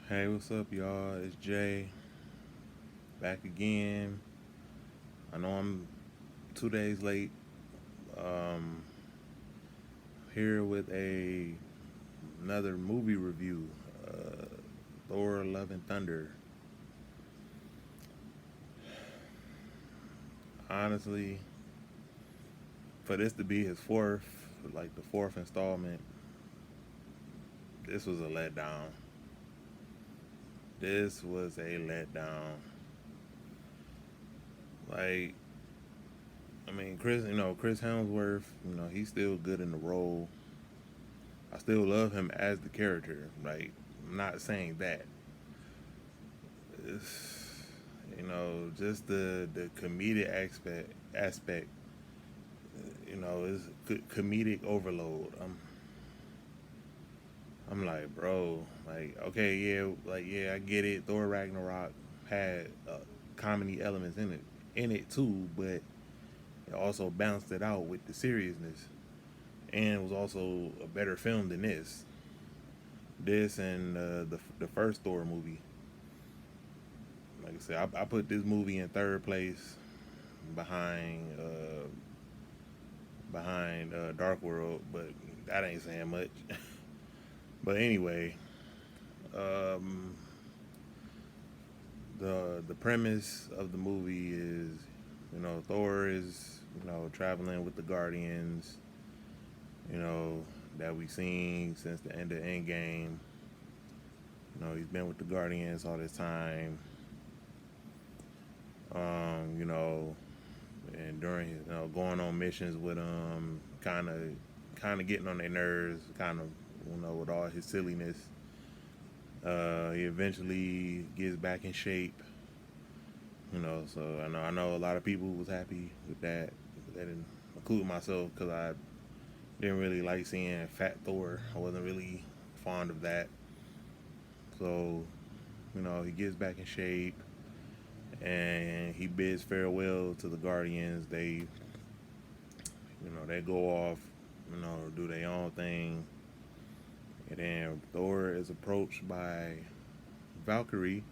Hey, what's up, y'all? It's Jay back again. I know I'm 2 days late. Um, here with another movie review. Uh, Thor: Love and Thunder. Honestly, for this to be his the fourth installment, this was a letdown. This was a letdown. Like, Chris Hemsworth. He's still good in the role. I still love him as the character. Like, I'm not saying that. It's, just the comedic aspect. Is comedic overload. I'm like, bro, like, okay, yeah, like, yeah, I get it. Thor Ragnarok had comedy elements in it too, but it also balanced it out with the seriousness, and was also a better film than this. This and the first Thor movie. Like I said, I put this movie in third place behind Dark World, but that ain't saying much. But anyway, um, the premise of the movie is, Thor is traveling with the Guardians, you know that we seen since the end of Endgame. He's been with the Guardians all this time. You know, and during going on missions with him, kind of getting on their nerves, kind of with all his silliness. He eventually gets back in shape. So I know a lot of people was happy with that. That didn't include myself because I didn't really like seeing Fat Thor. I wasn't really fond of that. So he gets back in shape and he bids farewell to the Guardians. They go off, do their own thing. And then Thor is approached by Valkyrie,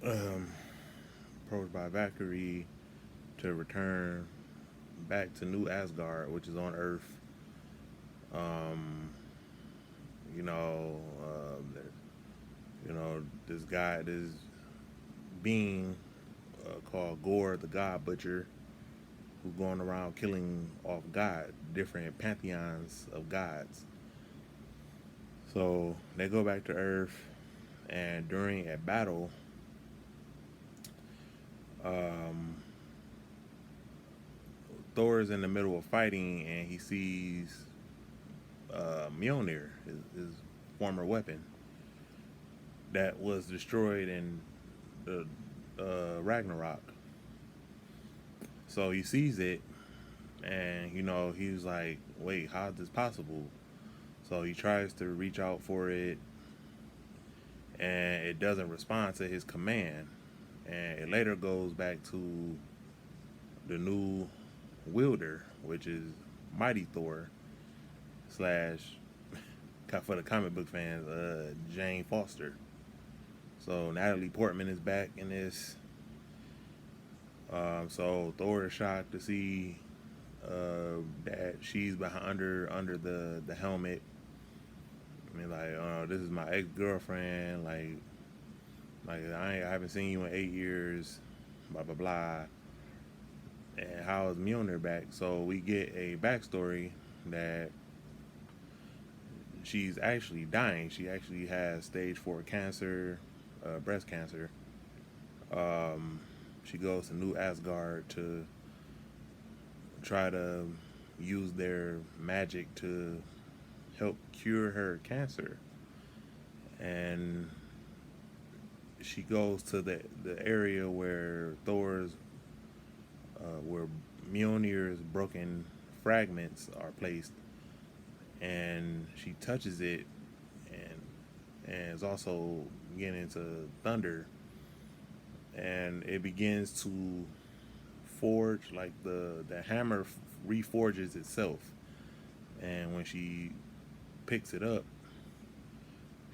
um, to return back to New Asgard, which is on Earth. Um, you know, this being called Gore, the God Butcher, who's going around killing off different pantheons of gods. So they go back to Earth, and during a battle, um, Thor is in the middle of fighting, and he sees Mjolnir, his former weapon, that was destroyed in the Ragnarok. So he sees it, and he's like, "Wait, how is this possible?" So he tries to reach out for it, and it doesn't respond to his command. And it later goes back to the new wielder, which is Mighty Thor slash for the comic book fans, Jane Foster. So Natalie Portman is back in this. So Thor is shocked to see that she's behind under the helmet. I mean, like, this is my ex girlfriend. Like I haven't seen you in 8 years. Blah blah blah. And how is Mjolnir back? So we get a backstory that she's actually dying. She actually has stage 4 cancer, breast cancer. Um, she goes to New Asgard to try to use their magic to help cure her cancer. And she goes to the area where Mjolnir's broken fragments are placed, and she touches it, and is also getting into thunder, and it begins to forge, like the hammer reforges itself. And when she picks it up,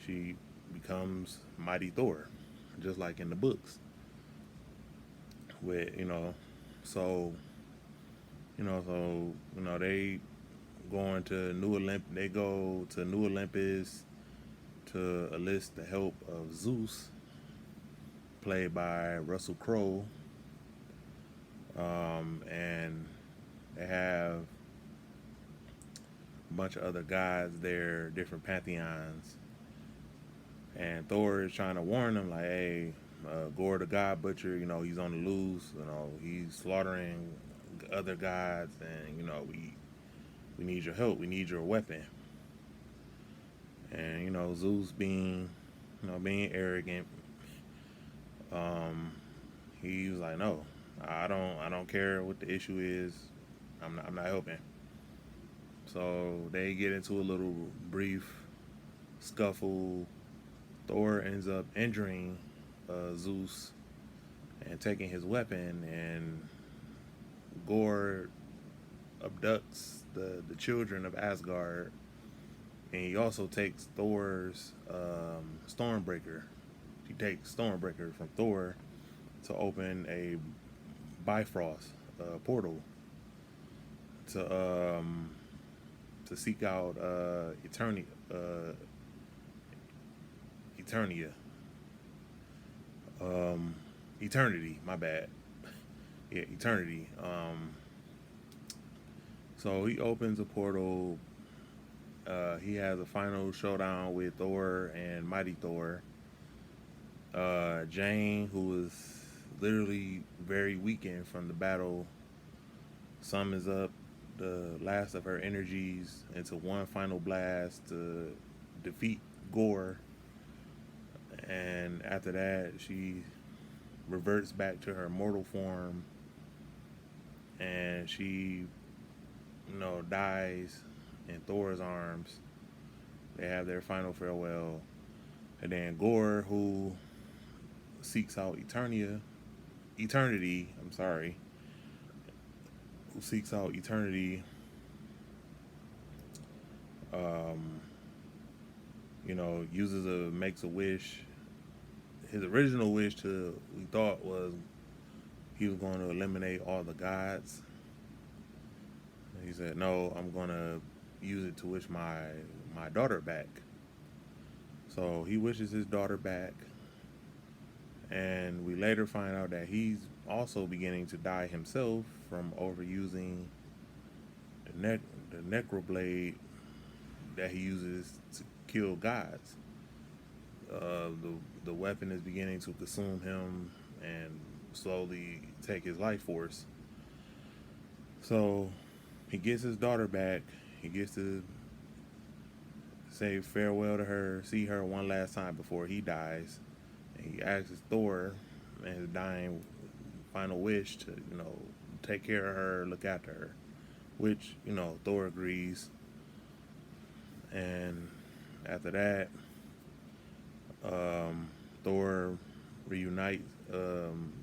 she becomes Mighty Thor, just like in the books. With so they going to They go to New Olympus to enlist the help of Zeus, played by Russell Crowe, and they have a bunch of other gods there, different pantheons, and Thor is trying to warn them, like, hey, Gore the God Butcher, he's on the loose, he's slaughtering other gods, and we need your help, we need your weapon. And Zeus being arrogant, he was like, no, I don't care what the issue is, I'm not helping. So they get into a little brief scuffle. Thor ends up injuring Zeus and taking his weapon, and Gore abducts the children of Asgard, and he also takes Thor's Stormbreaker. He takes Stormbreaker from Thor to open a Bifrost portal to seek out Eternia. Eternity, my bad. Yeah, Eternity. So he opens a portal. He has a final showdown with Thor and Mighty Thor. Jane, who is literally very weakened from the battle, summons up the last of her energies into one final blast to defeat Gore. And after that, she reverts back to her mortal form, and she, dies in Thor's arms. They have their final farewell. And then Gore, who seeks out eternity, who seeks out eternity, makes a wish. His original wish we thought was he was going to eliminate all the gods. And he said, no, I'm going to use it to wish my daughter back. So he wishes his daughter back. And we later find out that he's also beginning to die himself from overusing the necroblade that he uses to kill gods. The weapon is beginning to consume him and slowly take his life force. So he gets his daughter back. He gets to say farewell to her, see her one last time before he dies. And he asks Thor and his dying final wish to, take care of her, look after her, which, Thor agrees. And after that, Thor reunites,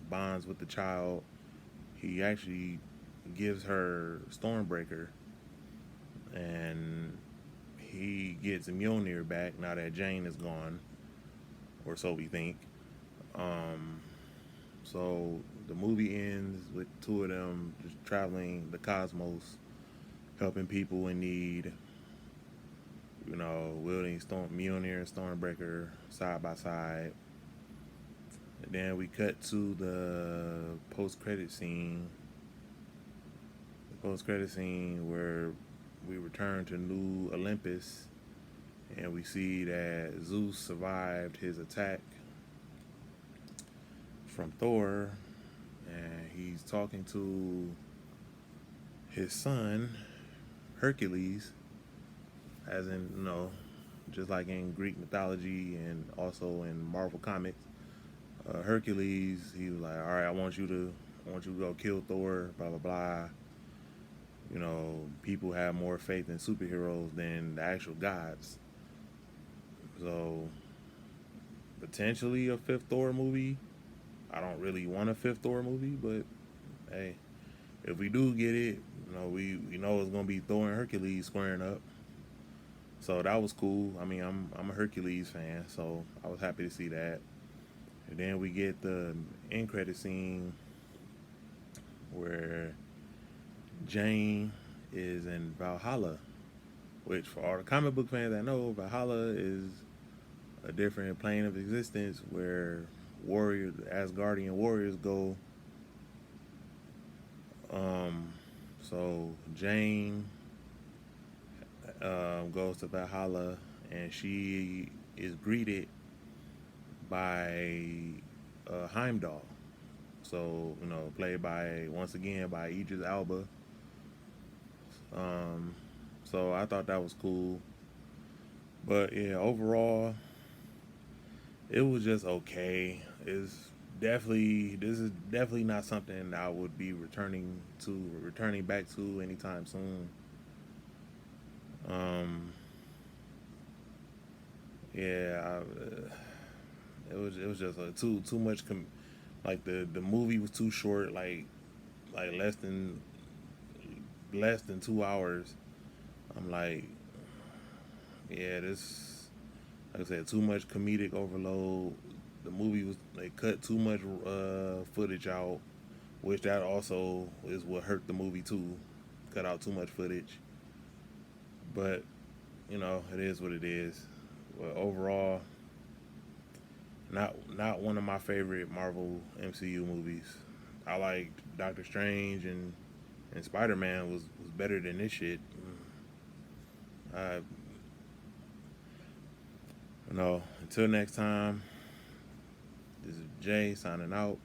bonds with the child. He actually gives her Stormbreaker, and he gets Mjolnir back now that Jane is gone, or so we think. So the movie ends with two of them just traveling the cosmos, helping people in need, wielding Mjolnir and Stormbreaker side by side. And then we cut to the post-credit scene. The post-credit scene where we return to New Olympus, and we see that Zeus survived his attack from Thor, and he's talking to his son, Hercules, as in, just like in Greek mythology and also in Marvel Comics. Hercules, he was like, all right, I want you to go kill Thor, blah, blah, blah. People have more faith in superheroes than the actual gods. So, potentially a fifth Thor movie. I don't really want a fifth Thor movie, but hey, if we do get it, we know it's gonna be Thor and Hercules squaring up. So that was cool. I mean, I'm a Hercules fan, so I was happy to see that. And then we get the end credit scene where Jane is in Valhalla, which for all the comic book fans that know, Valhalla is a different plane of existence where warriors, Asgardian warriors go. Um, so Jane goes to Valhalla, and she is greeted by Heimdall. So played by once again by Idris Elba. Um, so I thought that was cool, but yeah, overall, it was just okay. It's definitely this is definitely not something I would be returning back to anytime soon. Um, yeah, it was just too much. Like the movie was too short. Like less than 2 hours. I'm like, yeah, this like I said, too much comedic overload. The movie was they cut too much footage out, which that also is what hurt the movie too. Cut out too much footage, but it is what it is. But overall, not one of my favorite Marvel MCU movies. I liked Doctor Strange and Spider Man was better than this shit. I Until next time, this is Jay signing out.